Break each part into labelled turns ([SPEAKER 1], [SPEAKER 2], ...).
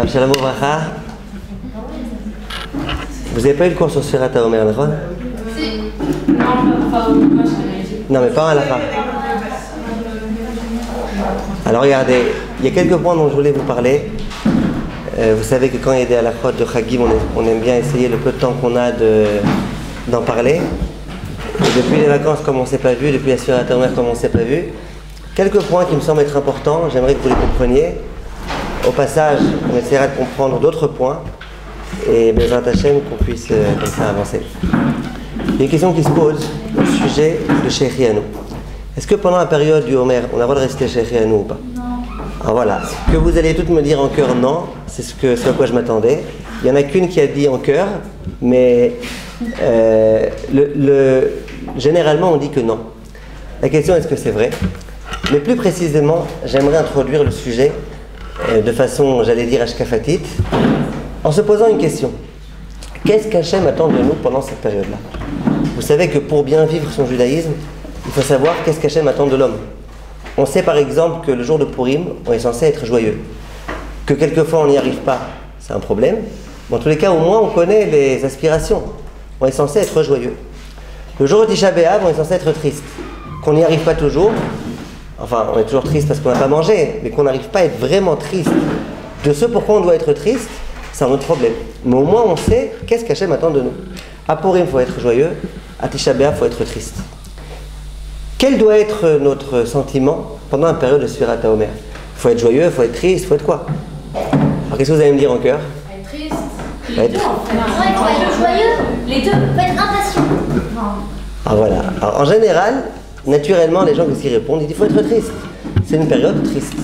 [SPEAKER 1] Shalom Uvracha. Vous n'avez pas eu le cours sur Sfirat HaOmer, d'accord?
[SPEAKER 2] Si. Non,
[SPEAKER 1] mais pas en halakha. Alors regardez, il y a quelques points dont je voulais vous parler. Vous savez que quand il y a des halakhot de Chagim, on aime bien essayer le peu de temps qu'on a d'en parler. Et depuis les vacances, comme on ne s'est pas vu, depuis la Sfirat HaOmer, comme on ne s'est pas vu, quelques points qui me semblent être importants, j'aimerais que vous les compreniez. Au passage, on essaiera de comprendre d'autres points et Bezrat Hashem qu'on puisse comme ça avancer. Il y a une question qui se pose au sujet de Shechianu. Est-ce que pendant la période du Homer, on a le droit de rester Shechianu ou pas?
[SPEAKER 2] non.
[SPEAKER 1] Alors voilà, que vous allez toutes me dire en cœur non, c'est ce à quoi je m'attendais. Il n'y en a qu'une qui a dit en cœur, mais généralement on dit que non. La question est-ce que c'est vrai? Mais plus précisément, j'aimerais introduire le sujet de façon, j'allais dire, ashkafatit, en se posant une question. Qu'est-ce qu'Hachem attend de nous pendant cette période-là? Vous savez que pour bien vivre son judaïsme, il faut savoir qu'est-ce qu'Hachem attend de l'homme. On sait par exemple que le jour de Purim, on est censé être joyeux. Que quelquefois on n'y arrive pas, c'est un problème. Mais en tous les cas, au moins on connaît les aspirations. On est censé être joyeux. Le jour de Tisha B'Av, on est censé être triste. Qu'on n'y arrive pas toujours, enfin on est toujours triste parce qu'on n'a pas mangé, mais qu'on n'arrive pas à être vraiment triste de ce pourquoi on doit être triste, c'est un autre problème. Mais au moins on sait qu'est-ce qu'Hachem attend de nous. À Purim, il faut être joyeux. À Tisha B'Av, il faut être triste. Quel doit être notre sentiment pendant la période de Sfirat HaOmer? Il faut être joyeux, il faut être triste, il faut être quoi? Alors qu'est-ce que vous allez me dire en cœur?
[SPEAKER 2] Être triste.
[SPEAKER 1] Les
[SPEAKER 2] deux, en fait.
[SPEAKER 3] Ouais, il faut être joyeux.
[SPEAKER 2] Les deux.
[SPEAKER 3] Il faut être impatient.
[SPEAKER 2] Non.
[SPEAKER 1] Ah voilà. Alors, en général, naturellement, les gens qui répondent, ils disent qu'il faut être triste. C'est une période triste.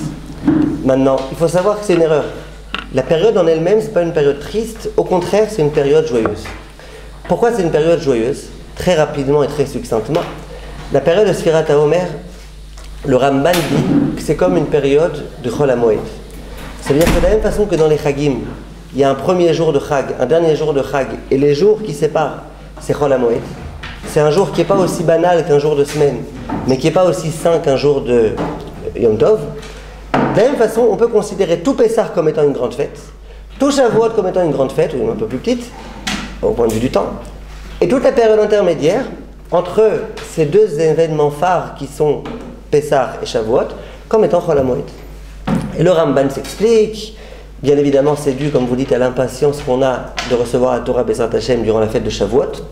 [SPEAKER 1] Maintenant, il faut savoir que c'est une erreur. La période en elle-même, ce n'est pas une période triste. Au contraire, c'est une période joyeuse. Pourquoi c'est une période joyeuse? Très rapidement et très succinctement. La période de Sfirat HaOmer, le Ramban dit que c'est comme une période de Chol HaMoed. Ça veut dire que de la même façon que dans les Chagim, il y a un premier jour de Chag, un dernier jour de Chag, et les jours qui séparent, c'est Chol HaMoed. C'est un jour qui n'est pas aussi banal qu'un jour de semaine, mais qui n'est pas aussi sain qu'un jour de Yom Tov. De la même façon, on peut considérer tout Pessah comme étant une grande fête, tout Shavuot comme étant une grande fête, ou un peu plus petite, au point de vue du temps, et toute la période intermédiaire, entre ces deux événements phares qui sont Pessah et Shavuot, comme étant Chol HaMoed. Et le Ramban s'explique, bien évidemment c'est dû, comme vous dites, à l'impatience qu'on a de recevoir la Torah Bezrat Hashem durant la fête de Shavuot.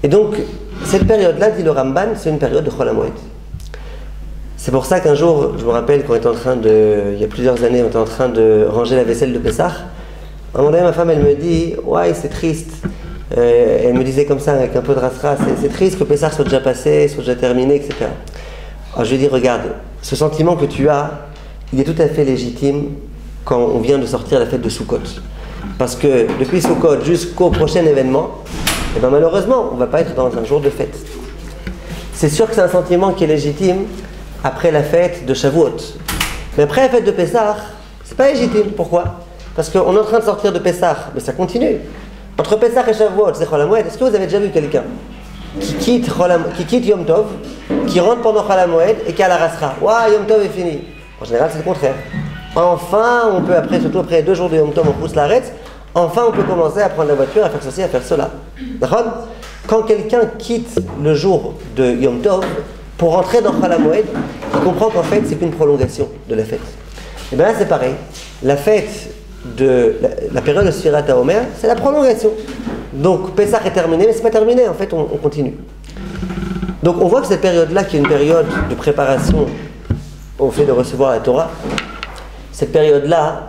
[SPEAKER 1] Et donc, cette période-là, dit le Ramban, c'est une période de Chol HaMoed. C'est pour ça qu'un jour, je me rappelle quand on était en train de, il y a plusieurs années, on était en train de ranger la vaisselle de Pessah. À un moment donné, ma femme, elle me dit, ouais, c'est triste. Elle me disait comme ça, avec un peu de rasra, c'est triste que Pessah soit déjà passé, soit déjà terminé, etc. Alors je lui ai dit, regarde, ce sentiment que tu as, il est tout à fait légitime quand on vient de sortir la fête de Sukkot. Parce que depuis Sukkot jusqu'au prochain événement, eh ben malheureusement, on ne va pas être dans un jour de fête. C'est sûr que c'est un sentiment qui est légitime après la fête de Shavuot. Mais après la fête de Pessah, c'est pas légitime. Pourquoi? Parce qu'on est en train de sortir de Pessah, mais ça continue. Entre Pessah et Shavuot, c'est Chol HaMoed. Est-ce que vous avez déjà vu quelqu'un qui quitte Yom Tov, qui rentre pendant Chol HaMoed et qui a la rasra? Waouh, Yom Tov est fini. En général, c'est le contraire. Enfin, on peut, surtout après 2 jours de Yom Tov, on pousse l'arrête. Enfin, on peut commencer à prendre la voiture, à faire ceci, à faire cela. D'accord? Quand quelqu'un quitte le jour de Yom Tov pour rentrer dans Chol HaMoed, il comprend qu'en fait, c'est qu'une prolongation de la fête. Et bien là, c'est pareil. La fête de la période de Sfirat HaOmer, c'est la prolongation. Donc Pessah est terminé, mais c'est pas terminé, en fait on continue. Donc on voit que cette période-là, qui est une période de préparation au fait de recevoir la Torah, cette période-là,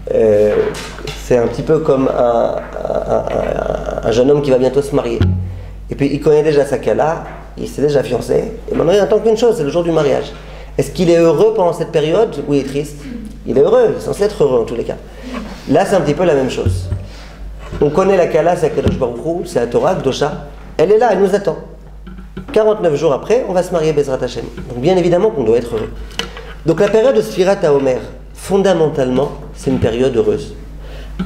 [SPEAKER 1] c'est un petit peu comme un jeune homme qui va bientôt se marier. Et puis il connaît déjà sa kala, il s'est déjà fiancé, et maintenant il n'attend qu'une chose, c'est le jour du mariage. Est-ce qu'il est heureux pendant cette période ou il est triste? Il est heureux, il est censé être heureux en tous les cas. Là, c'est un petit peu la même chose. On connaît la Kala, c'est Akadosh Baruch Hu, c'est la Torah, Kdosha. Elle est là, elle nous attend. 49 jours après, on va se marier Bezrat Hashem. Donc bien évidemment qu'on doit être heureux. Donc la période de Sfirat HaOmer, fondamentalement, c'est une période heureuse.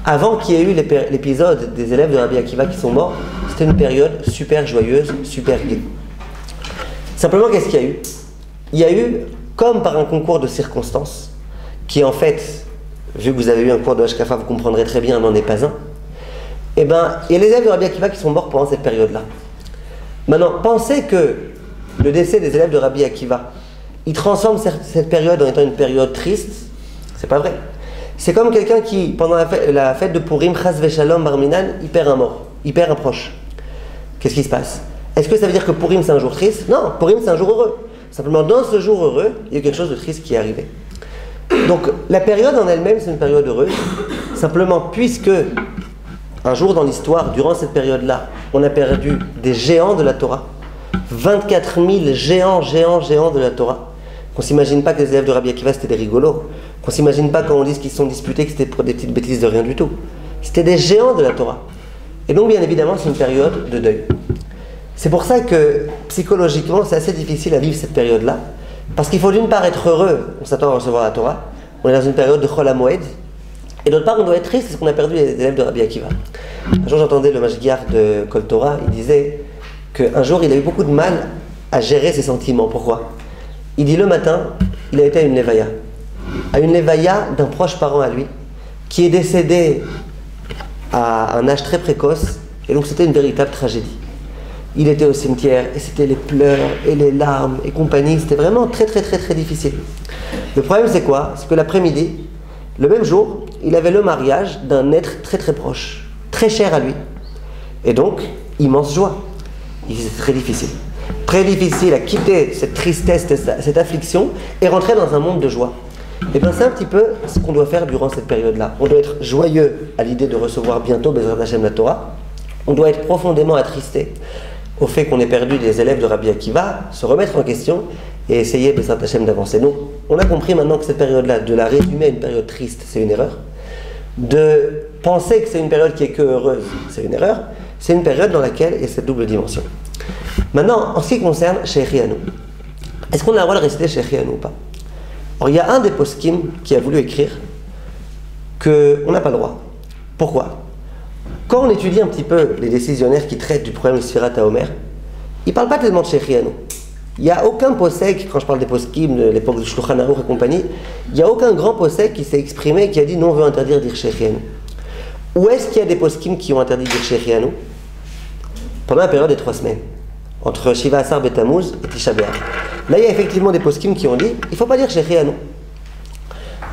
[SPEAKER 1] Avant qu'il y ait eu l'épisode des élèves de Rabbi Akiva qui sont morts, c'était une période super joyeuse, super gaie. Simplement, qu'est-ce qu'il y a eu? Il y a eu, comme par un concours de circonstances, qui en fait vu que vous avez eu un cours de Hashkafa, vous comprendrez très bien, n'en est pas un. Eh bien, il y a les élèves de Rabbi Akiva qui sont morts pendant cette période-là. Maintenant, pensez que le décès des élèves de Rabbi Akiva, il transforme cette période en étant une période triste. C'est pas vrai. C'est comme quelqu'un qui, pendant la fête de Purim, Chas Veshalom Barminan, il perd un mort, il perd un proche. Qu'est-ce qui se passe? Est-ce que ça veut dire que Purim c'est un jour triste? Non, Purim c'est un jour heureux. Simplement, dans ce jour heureux, il y a quelque chose de triste qui est arrivé. Donc, la période en elle-même, c'est une période heureuse. Simplement, puisque un jour dans l'histoire, durant cette période-là, on a perdu des géants de la Torah, 24 000 géants de la Torah. Qu'on ne s'imagine pas que les élèves de Rabbi Akiva c'était des rigolos. Qu'on ne s'imagine pas quand on dit qu'ils se sont disputés que c'était pour des petites bêtises de rien du tout. C'était des géants de la Torah. Et donc, bien évidemment, c'est une période de deuil. C'est pour ça que, psychologiquement, c'est assez difficile à vivre cette période-là. Parce qu'il faut d'une part être heureux, on s'attend à recevoir la Torah. On est dans une période de Chol HaMoed. Et d'autre part, on doit être triste parce qu'on a perdu les élèves de Rabbi Akiva. Un jour, j'entendais le Mashgiach de Kol Torah, il disait qu'un jour, il a eu beaucoup de mal à gérer ses sentiments. Pourquoi? Il dit le matin, il a été à une levaya. À une levaya d'un proche parent à lui, qui est décédé à un âge très précoce, et donc c'était une véritable tragédie. Il était au cimetière, et c'était les pleurs, et les larmes, et compagnie, c'était vraiment très difficile. Le problème c'est quoi? C'est que l'après-midi, le même jour, il avait le mariage d'un être très proche, très cher à lui. Et donc, immense joie. C'était très difficile. Très difficile à quitter cette tristesse, cette affliction, et rentrer dans un monde de joie. Et bien c'est un petit peu ce qu'on doit faire durant cette période-là. On doit être joyeux à l'idée de recevoir bientôt Bezrat Hashem la Torah. On doit être profondément attristé au fait qu'on ait perdu des élèves de Rabbi Akiva, se remettre en question et essayer Bezrat Hashem d'avancer. Donc on a compris maintenant que cette période-là, de la résumer à une période triste, c'est une erreur. De penser que c'est une période qui est que heureuse, c'est une erreur. C'est une période dans laquelle il y a cette double dimension. Maintenant, en ce qui concerne Shechianu, est-ce qu'on a le droit de réciter Shechianu ou pas? Alors, il y a un des poskim qui a voulu écrire qu'on n'a pas le droit. Pourquoi? Quand on étudie un petit peu les décisionnaires qui traitent du problème de Sfirat HaOmer, ils ne parlent pas tellement de Shechianu. Il n'y a aucun posek, quand je parle des poskim de l'époque de Shulchan Aruch et compagnie, il n'y a aucun grand posek qui s'est exprimé et qui a dit non, on veut interdire de dire Shechianu. Où est-ce qu'il y a des poskim qui ont interdit de dire Shechianu? Pendant la période des 3 semaines, entre Shiva Asar Betamuz et Tisha B'Av. Là, il y a effectivement des poskim qui ont dit il ne faut pas dire Shechianu.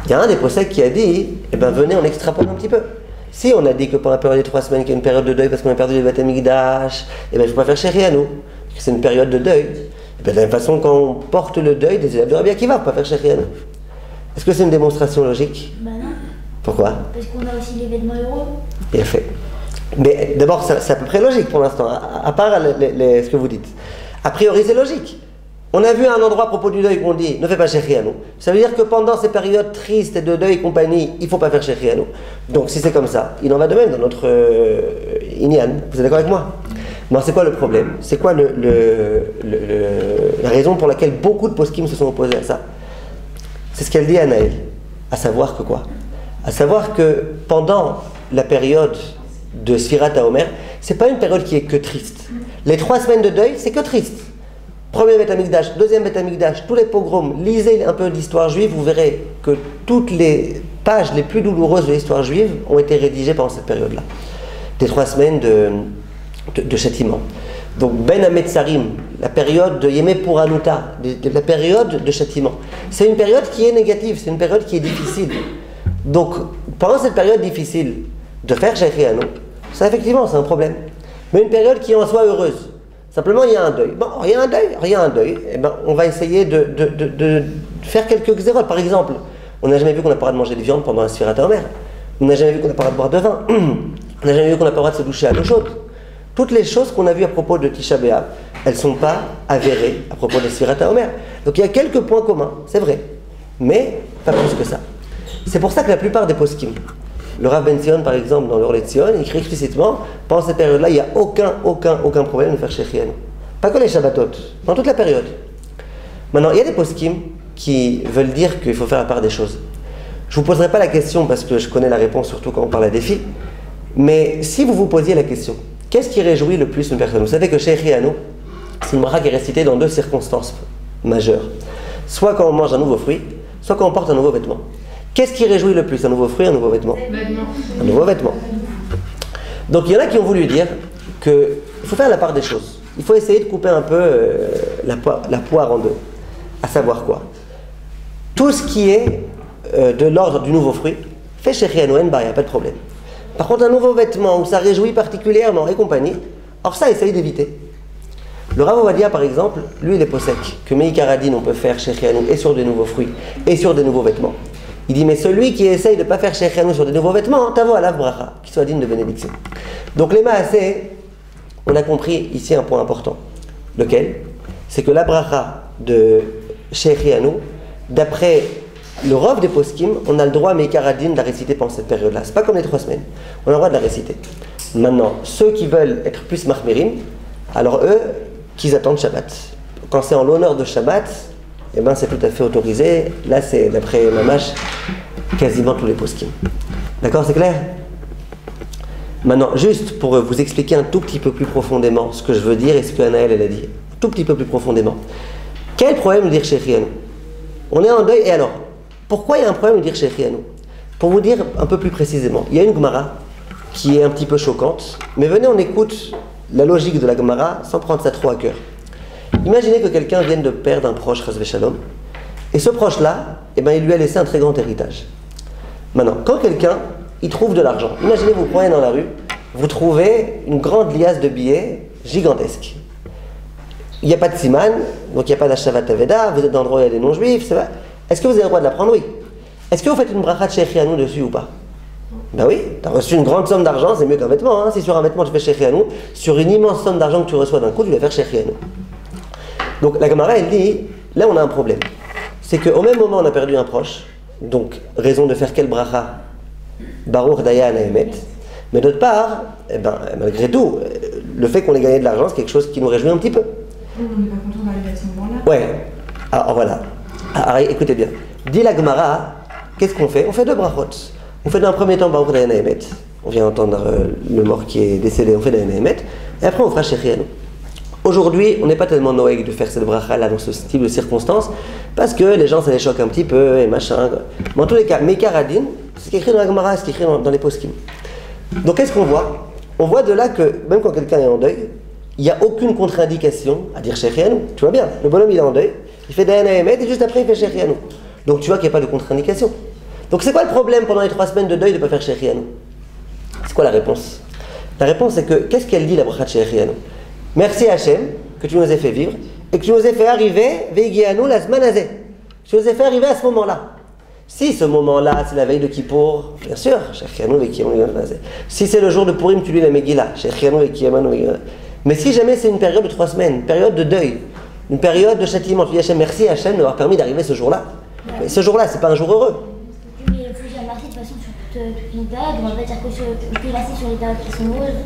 [SPEAKER 1] Il y a un des posek qui a dit eh ben venez, on extrapole un petit peu. Si on a dit que pendant la période des 3 semaines, qu'il y a une période de deuil parce qu'on a perdu les Beth Amikdash, eh ben il ne faut pas faire Shechianu. C'est une période de deuil. Et bien, de la même façon, quand on porte le deuil des élèves de Rabbi Akiva, il ne faut pas faire Shechianu. Est-ce que c'est une démonstration logique?
[SPEAKER 2] Ben non.
[SPEAKER 1] Pourquoi?
[SPEAKER 2] Parce qu'on a aussi l'événement heureux.
[SPEAKER 1] Bien fait. Mais d'abord, c'est à peu près logique pour l'instant, à part ce que vous dites. A priori, c'est logique. On a vu à un endroit à propos du deuil qu'on dit ne fais pas Shechianu. Ça veut dire que pendant ces périodes tristes et de deuil et compagnie, il ne faut pas faire Shechianu. Donc si c'est comme ça, il en va de même dans notre Inyan. Vous êtes d'accord avec moi? Non, c'est quoi le problème? C'est quoi la raison pour laquelle beaucoup de poskim se sont opposés à ça? C'est ce qu'elle dit à Naël. À savoir que quoi? À savoir que pendant la période de Sfirat HaOmer, c'est pas une période qui est que triste. Les 3 semaines de deuil, c'est que triste. Premier Beth Amikdash, deuxième Beth Amikdash, tous les pogroms, lisez un peu l'histoire juive, vous verrez que toutes les pages les plus douloureuses de l'histoire juive ont été rédigées pendant cette période-là. Des 3 semaines de châtiment. Donc Ben Hametzarim, la période de Yemé Puranuta, la période de châtiment. C'est une période qui est négative, c'est une période qui est difficile. Donc pendant cette période difficile, de faire Shechianu, ça effectivement c'est un problème. Mais une période qui en soit heureuse. Simplement il y a un deuil. Bon, il y a un deuil, et ben, on va essayer de faire quelques xérotes. Par exemple, on n'a jamais vu qu'on n'a pas le droit de manger de viande pendant un Sfirat HaOmer. On n'a jamais vu qu'on n'a pas le droit de boire de vin. On n'a jamais vu qu'on n'a pas le droit de se doucher à l'eau chaude. Toutes les choses qu'on a vues à propos de Tisha B'Av, elles ne sont pas avérées à propos de Sfirat HaOmer. Donc il y a quelques points communs, c'est vrai, mais pas plus que ça. C'est pour ça que la plupart des poskim, le Rav Ben Zion par exemple dans l'Or Letzion, il écrit explicitement pendant cette période-là, il n'y a aucun problème de faire Shechianu. Pas que les Shabbatot, dans toute la période. Maintenant, il y a des poskim qui veulent dire qu'il faut faire la part des choses. Je ne vous poserai pas la question parce que je connais la réponse, surtout quand on parle à des filles. Mais si vous vous posiez la question, qu'est-ce qui réjouit le plus une personne? Vous savez que Shechianu, c'est une bracha qui est récitée dans 2 circonstances majeures. Soit quand on mange un nouveau fruit, soit quand on porte un nouveau vêtement. Qu'est-ce qui réjouit le plus? Un nouveau fruit, un nouveau vêtement? Un nouveau vêtement. Donc il y en a qui ont voulu dire qu'il faut faire la part des choses. Il faut essayer de couper un peu la poire en deux. À savoir quoi? Tout ce qui est de l'ordre du nouveau fruit, fait chez Rianouen, il n'y a pas de problème. Par contre, un nouveau vêtement où ça réjouit particulièrement et compagnie, alors ça, essaye d'éviter. Le Rav Ovadia, par exemple, lui, il est possèque que Meikaradin, on peut faire chez Rianoun et sur des nouveaux fruits et sur des nouveaux vêtements. Il dit, mais celui qui essaye de ne pas faire chez Rianoun sur des nouveaux vêtements, t'avo à la bracha, qui soit digne de bénédiction. Donc les maaseh, on a compris ici un point important. Lequel? C'est que la bracha de chez Rianoun, d'après le Rav des Poskim, on a le droit, Meikaradin, de la réciter pendant cette période-là. C'est pas comme les 3 semaines. On a le droit de la réciter. Maintenant, ceux qui veulent être plus mahmirim, alors eux, qu'ils attendent Shabbat. Quand c'est en l'honneur de Shabbat, eh ben c'est tout à fait autorisé. Là, c'est d'après Mamash, quasiment tous les poskim. D'accord, c'est clair? Maintenant, juste pour vous expliquer un tout petit peu plus profondément ce que je veux dire et ce que Anaël elle a dit. Un tout petit peu plus profondément. Quel problème de dire Shechianu? On est en deuil, et alors? Pourquoi il y a un problème de dire Shechianu? Pour vous dire un peu plus précisément, il y a une Gemara qui est un petit peu choquante, mais venez, on écoute la logique de la Gemara sans prendre ça trop à cœur. Imaginez que quelqu'un vienne de perdre un proche, Chas v'Shalom, et ce proche-là, eh ben, il lui a laissé un très grand héritage. Maintenant, quand quelqu'un, il trouve de l'argent, imaginez vous prenez dans la rue, vous trouvez une grande liasse de billets gigantesque. Il n'y a pas de siman, donc il n'y a pas d'Ashavat Aveda, vous êtes dans l'endroit où il y a des non-juifs, c'est vrai. Est-ce que vous avez le droit de la prendre? Oui. Est-ce que vous faites une bracha de Shechianu dessus ou pas? Ben oui, tu as reçu une grande somme d'argent, c'est mieux qu'un vêtement. Hein. Si sur un vêtement tu fais Shechianu, sur une immense somme d'argent que tu reçois d'un coup, tu vas faire Shechianu. Donc la Gemara, elle dit, là on a un problème. C'est qu'au même moment on a perdu un proche, donc raison de faire quel bracha? Baruch Dayan Emet. Mais d'autre part, eh ben, malgré tout, le fait qu'on ait gagné de l'argent, c'est quelque chose qui nous réjouit un petit peu.
[SPEAKER 3] On n'est pas content d'arriver à ce moment-là.
[SPEAKER 1] Ouais, alors voilà. Alors écoutez bien. Dit la Gemara, qu'est-ce qu'on fait? On fait 2 brachot. On fait dans un premier temps Baruch Dayan Emet. On vient entendre le mort qui est décédé, on fait Dayan Emet. Et après on fera Shechianu. Aujourd'hui, on n'est pas tellement noëg de faire cette bracha-là dans ce type de circonstances, parce que les gens, ça les choque un petit peu, et machin. Mais en tous les cas, Meikaradin, c'est ce qui est écrit dans la Gemara, c'est ce qui est écrit dans les poskim. Donc qu'est-ce qu'on voit? On voit de là que, même quand quelqu'un est en deuil, il n'y a aucune contre-indication à dire Shechianu. Tu vois bien, le bonhomme il est en deuil, il fait Dayan Emet, et juste après il fait Shechianu. Donc tu vois qu'il n'y a pas de contre-indication. Donc c'est quoi le problème pendant les 3 semaines de deuil de ne pas faire Shechianu? C'est quoi la réponse? La réponse c'est que, qu'est-ce qu'elle dit la bracha de Shechianu? Merci Hachem que tu nous aies fait vivre et que tu nous aies fait arriver Vegianu la Zmanazé. Tu nous aies fait arriver à ce moment-là. Si ce moment-là c'est la veille de Kippour, bien sûr, Shechianu Vegianu la Zmanazé. Si c'est le jour de Purim, tu lis la Megillah, Shechianu Vegianu. Mais si jamais c'est une période de 3 semaines, une période de deuil, une période de châtiment, tu dis Hachem, merci Hachem d'avoir permis d'arriver ce jour-là. Mais ce jour-là, c'est pas un jour heureux.
[SPEAKER 2] Mais il faut dire merci de toute façon sur toute une période. On va pas dire que tu es merci sur les périodes qui sont heureuses.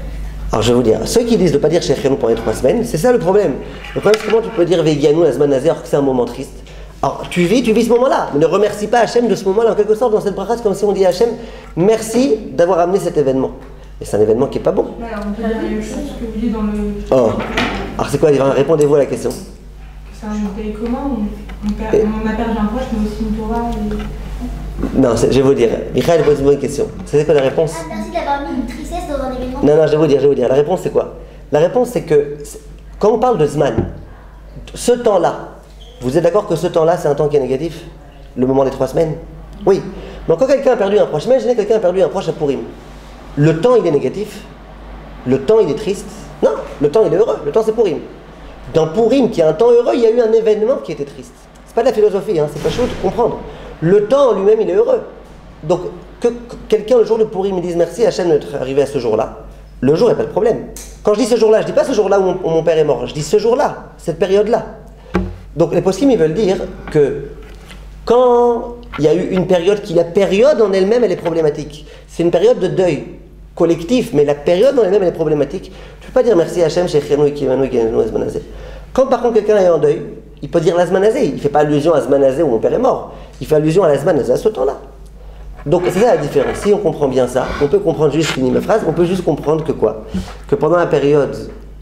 [SPEAKER 1] Alors je vais vous dire, ceux qui disent de ne pas dire Shechianu pendant les 3 semaines, c'est ça le problème. Le problème c'est comment tu peux dire Vegianu la Zmanazé alors que c'est un moment triste. Alors tu vis ce moment-là, mais ne remercie pas Hachem de ce moment-là. En quelque sorte, dans cette bracha, c'est comme si on dit à Hachem, merci d'avoir amené cet événement. Mais c'est un événement qui n'est pas bon.
[SPEAKER 3] Ouais, alors on peut dire la même chose que vous dites dans le...
[SPEAKER 1] Oh. Alors c'est quoi? Répondez-vous à la question.
[SPEAKER 3] C'est un deuil commun, on a perdu un proche, mais aussi une Torah et...
[SPEAKER 1] Non, je vais vous dire. Michael pose une bonne question. C'est quoi la réponse?
[SPEAKER 2] Ah, merci d'avoir mis une tristesse dans un événement.
[SPEAKER 1] Non, je vais vous dire. La réponse c'est quoi? La réponse c'est que, quand on parle de Zman, ce temps-là, vous êtes d'accord que ce temps-là c'est un temps qui est négatif? Le moment des 3 semaines? Oui. Donc quand quelqu'un a perdu un proche, imaginez quelqu'un a perdu un proche à Purim. Le temps il est négatif? Le temps il est triste? Non, le temps il est heureux. Le temps c'est Purim. Dans Purim, qui est un temps heureux, il y a eu un événement qui était triste. C'est pas de la philosophie, hein, c'est pas chaud de comprendre. Le temps en lui-même, il est heureux. Donc, que quelqu'un le jour de Purim me dise merci Hachem d'être arrivé à ce jour-là, le jour, il n'y a pas de problème. Quand je dis ce jour-là, je ne dis pas ce jour-là où mon père est mort, je dis ce jour-là, cette période-là. Donc, les poskim, ils veulent dire que quand il y a eu une période la période en elle-même, elle est problématique. C'est une période de deuil collectif, mais la période en elle-même, elle est problématique. Tu ne peux pas dire merci Hachem, Shechianu Ekimanu Ekimanu Azmanazé. Quand par contre quelqu'un est en deuil, il peut dire l'Azmanazé. Il ne fait pas allusion à Azmanazé où mon père est mort. Il fait allusion à l'Azmanazé à ce temps-là. Donc c'est ça la différence. Si on comprend bien ça, on peut comprendre juste, finis ma phrase, on peut juste comprendre que quoi? Que pendant la période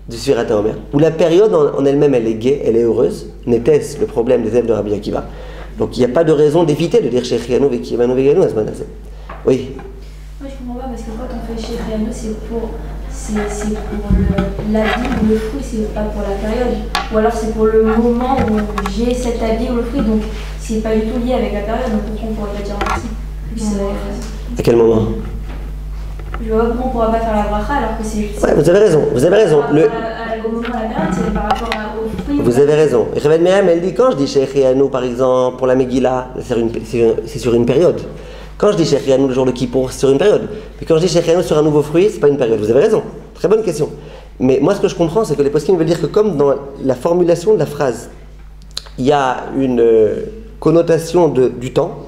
[SPEAKER 1] du Sfirat HaOmer, où la période en elle-même elle est gaie, elle est heureuse, n'était-ce le problème des élèves de Rabbi Akiva. Donc il n'y a pas de raison d'éviter de dire Shechianu Vekimanu Veganu à ce moment-là. Oui.
[SPEAKER 4] Moi je comprends pas parce que quand on fait Shechianu, c'est pour l'habit ou le fruit, c'est pas pour la période. Ou alors c'est pour le moment où j'ai cet habit ou le fruit, donc c'est pas du tout lié avec la période, donc pourquoi on pourrait pas dire merci?
[SPEAKER 1] À quel moment?
[SPEAKER 4] Je vois pas pourquoi on pourra pas faire la bracha alors que c'est.
[SPEAKER 1] Ouais, vous avez raison, vous avez raison.
[SPEAKER 4] Au moment de la période, c'est par rapport au fruit.
[SPEAKER 1] Vous avez raison. Et Revet Miriam, elle dit quand je dis Shechianu par exemple pour la Megillah, c'est sur une période. Quand je dis Shechianu le jour de Kippour, c'est sur une période. Mais quand je dis Shechianu sur un nouveau fruit, c'est pas une période. Vous avez raison. Très bonne question. Mais moi, ce que je comprends, c'est que les poskim veulent dire que comme dans la formulation de la phrase, il y a une connotation du temps.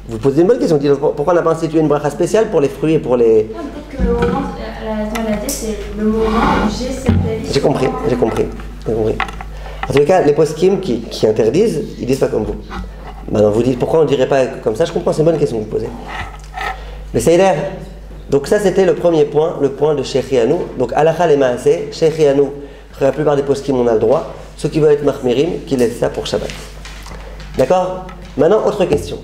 [SPEAKER 1] Vous posez une bonne question. Vous dites, pourquoi on n'a pas institué une bracha spéciale pour les fruits et pour les...
[SPEAKER 4] Non, peut-être que le moment, la tête, c'est le moment où j'ai cette avis.
[SPEAKER 1] J'ai compris. En tout cas, les poskim qui interdisent, ils disent pas comme vous. Maintenant, vous dites pourquoi on ne dirait pas comme ça. Je comprends, c'est une bonne question que vous posez. Le Seider. Donc ça, c'était le premier point, le point de Shechianu. Donc Halakha le Maaseh, Shechianu, la plupart des poskim on a le droit. Ceux qui veulent être Mahmirim, qui laissent ça pour Shabbat. D'accord? Maintenant, autre question.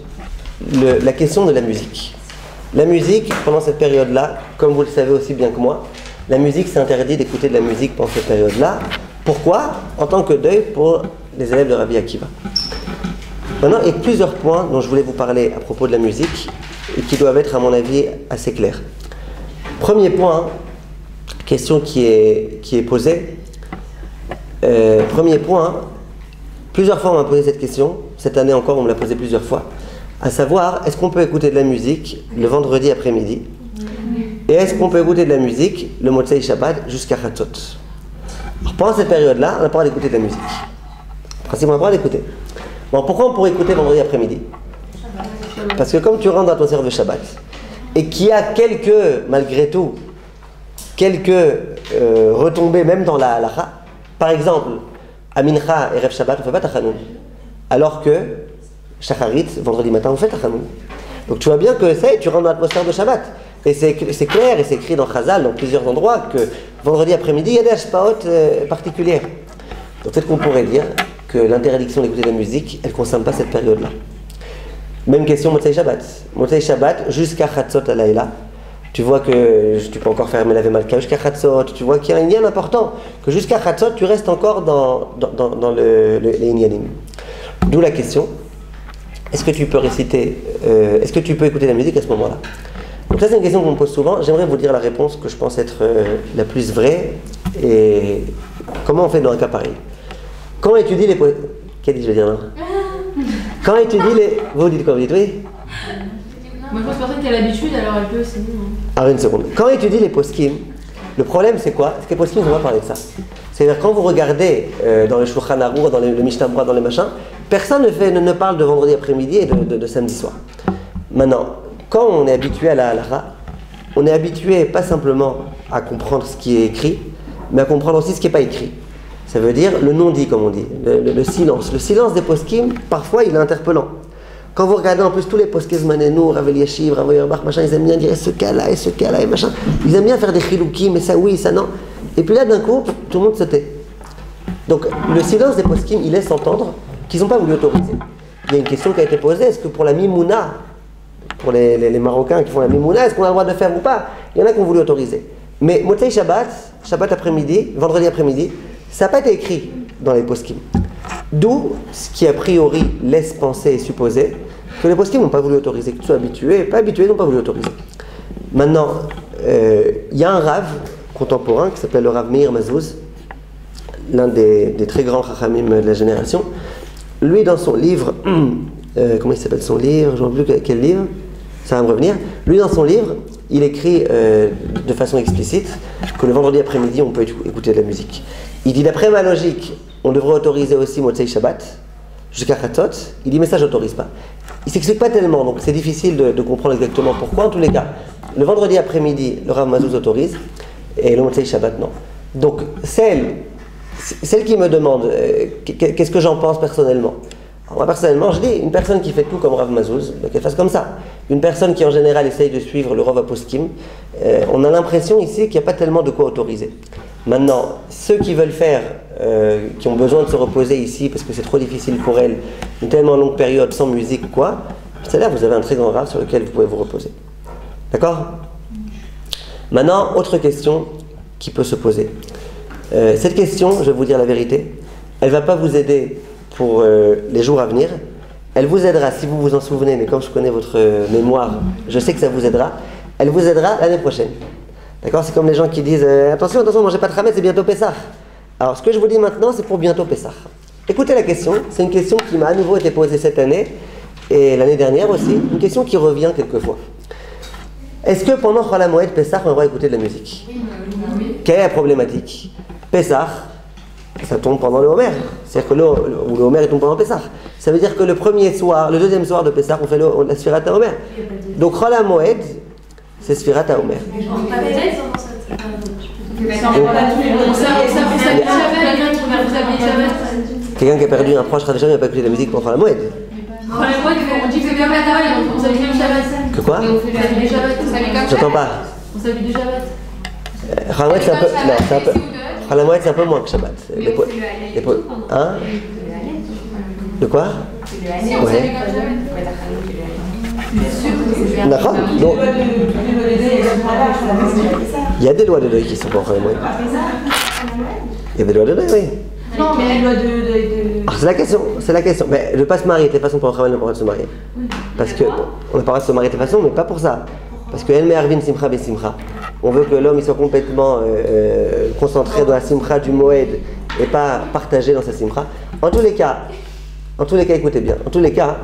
[SPEAKER 1] La question de la musique. La musique, pendant cette période-là, comme vous le savez aussi bien que moi, la musique, c'est interdit d'écouter de la musique pendant cette période-là. Pourquoi? En tant que deuil pour les élèves de Rabbi Akiva. Maintenant, il y a plusieurs points dont je voulais vous parler à propos de la musique et qui doivent être, à mon avis, assez clairs. Premier point, question qui est posée. Premier point, plusieurs fois on m'a posé cette question. Cette année encore, on me l'a posée plusieurs fois. À savoir, est-ce qu'on peut écouter de la musique le vendredi après-midi? Et est-ce qu'on peut écouter de la musique le Motzei Shabbat jusqu'à Chatzot? Pendant cette période-là, on n'a pas le droit d'écouter de la musique. En principe, on a le droit d'écouter. Bon, pourquoi on pourrait écouter vendredi après-midi? Parce que comme tu rentres dans ton service de Shabbat, et qu'il y a malgré tout, quelques retombées même dans la halakha, par exemple, à Mincha et Rev Shabbat, on ne fait pas Tachanoun. Alors que Shacharit, vendredi matin, on fait Tachanoun. Donc tu vois bien que tu rentres dans l'atmosphère de Shabbat. Et c'est clair, et c'est écrit dans Chazal, dans plusieurs endroits, que vendredi après-midi, il y a des hashpaot particulières. Donc peut-être qu'on pourrait dire que l'interdiction d'écouter de la musique, elle ne concerne pas cette période-là. Même question Motzei Shabbat. Motzei Shabbat, jusqu'à Chatzot Alayla, tu vois que tu peux encore faire Melavé Malka jusqu'à Chatzot, tu vois qu'il y a un lien important, que jusqu'à Chatzot, tu restes encore dans les Inyanim. D'où la question, est-ce que tu peux réciter, est-ce que tu peux écouter la musique à ce moment-là? Donc ça c'est une question qu'on me pose souvent, j'aimerais vous dire la réponse que je pense être la plus vraie, et comment on fait dans un cas pareil. Quand on étudie les... Qu'est-ce que je veux dire là? Quand on étudie les... Vous dites quoi? Vous dites oui?
[SPEAKER 3] Moi je pense personne qui a l'habitude, alors elle peut, c'est bon.
[SPEAKER 1] Alors une seconde. Quand on étudie les poskim, le problème c'est quoi? C'est que les poskim, on va parler de ça. C'est-à-dire quand vous regardez dans le Shulchan Aruch, dans le Mishnah Berurah, dans les machins, personne ne parle de vendredi après-midi et de samedi soir. Maintenant, quand on est habitué à la halakha, on est habitué pas simplement à comprendre ce qui est écrit, mais à comprendre aussi ce qui n'est pas écrit. Ça veut dire le non-dit, comme on dit, le silence. Le silence des poskim, parfois, il est interpellant. Quand vous regardez en plus tous les poskim Zmanenu, Rav Eliashiv, Rav Auerbach, machin, ils aiment bien dire ce cas-là et ce cas-là et machin. Ils aiment bien faire des chiloukim, mais ça oui, ça non. Et puis là, d'un coup, tout le monde se tait. Donc, le silence des poskim, il laisse entendre qu'ils n'ont pas voulu autoriser. Il y a une question qui a été posée, est-ce que pour la mimouna, pour les Marocains qui font la mimouna, est-ce qu'on a le droit de le faire ou pas? Il y en a qui ont voulu autoriser. Mais Motzei Shabbat, Shabbat après-midi, vendredi après-midi, ça n'a pas été écrit dans les poskim. D'où ce qui a priori laisse penser et supposer que les poskim n'ont pas voulu autoriser, que tu sois habitué, pas habitué, ils n'ont pas voulu autoriser. Maintenant, il y a un Rav contemporain qui s'appelle le Rav Meir Mazouz, l'un des très grands chachamim de la génération. Lui, dans son livre, comment il s'appelle son livre? Je ne sais plus quel livre, ça va me revenir. Lui, dans son livre, il écrit de façon explicite que le vendredi après-midi, on peut écouter de la musique. Il dit, d'après ma logique, on devrait autoriser aussi Motzei Shabbat jusqu'à Chatzot. Il dit, mais ça, je n'autorise pas. Il ne s'explique pas tellement, donc c'est difficile de comprendre exactement pourquoi. En tous les cas, le vendredi après-midi, le Rav Mazouz autorise, et le Motzei Shabbat, non. Donc, celle qui me demande qu'est-ce que j'en pense personnellement. Alors, moi, personnellement, je dis, une personne qui fait tout comme Rav Mazouz, qu'elle fasse comme ça. Une personne qui, en général, essaye de suivre le Rav Poskim, on a l'impression ici qu'il n'y a pas tellement de quoi autoriser. Maintenant, ceux qui veulent faire, qui ont besoin de se reposer ici parce que c'est trop difficile pour elles, une tellement longue période sans musique ou quoi, c'est-à-dire vous avez un très grand rave sur lequel vous pouvez vous reposer. D'accord? Maintenant, autre question qui peut se poser. Cette question, je vais vous dire la vérité, elle ne va pas vous aider pour les jours à venir. Elle vous aidera si vous vous en souvenez, mais comme je connais votre mémoire, je sais que ça vous aidera. Elle vous aidera l'année prochaine. D'accord? C'est comme les gens qui disent attention, attention, mangez pas de Hametz, c'est bientôt Pessah. Alors, ce que je vous dis maintenant, c'est pour bientôt Pessah. Écoutez la question. C'est une question qui m'a à nouveau été posée cette année et l'année dernière aussi. Une question qui revient quelquefois. Est-ce que pendant Chol HaMoed, Pessah, on va écouter de la musique? Quelle est la problématique? Pessah, ça tombe pendant le Homer. C'est-à-dire que le Homer tombe pendant Pessah. Ça veut dire que le premier soir, le deuxième soir de Pessah, on fait la Sfirat HaOmer. Donc Chol HaMoed, c'est Sfirat HaOmer. Quelqu'un qui a perdu un proche, Radécham, il n'a pas écouté de la musique pour Chol HaMoed.
[SPEAKER 5] On dit que c'est comme la Tara, on s'habille du Shabbat.
[SPEAKER 1] Que quoi?
[SPEAKER 5] On s'habille du Shabbat.
[SPEAKER 1] J'entends pas.
[SPEAKER 5] On s'habille du Shabbat.
[SPEAKER 1] Chol HaMoed, c'est un peu. Non, c'est un peu. Chol HaMoed, c'est un peu moins que Shabbat. Hein? De quoi? Ouais. D'accord. Donc, il y a des lois de deuil qui sont pour Chol HaMoed. Il y a des lois de deuil, oui.
[SPEAKER 3] Non, mais la loi de...
[SPEAKER 1] Alors c'est la question. Mais ne pas se marier, de toute façon, pour Chol HaMoed, on n'a pas le droit de se marier. Parce qu'on n'a pas le droit de se marier de toute façon, mais pas pour ça. Parce que El Me'arvin Simcha Besimcha. On veut que l'homme il soit complètement concentré dans la Simcha du Moed et pas partagé dans sa Simcha. En tous les cas, écoutez bien. En tous les cas,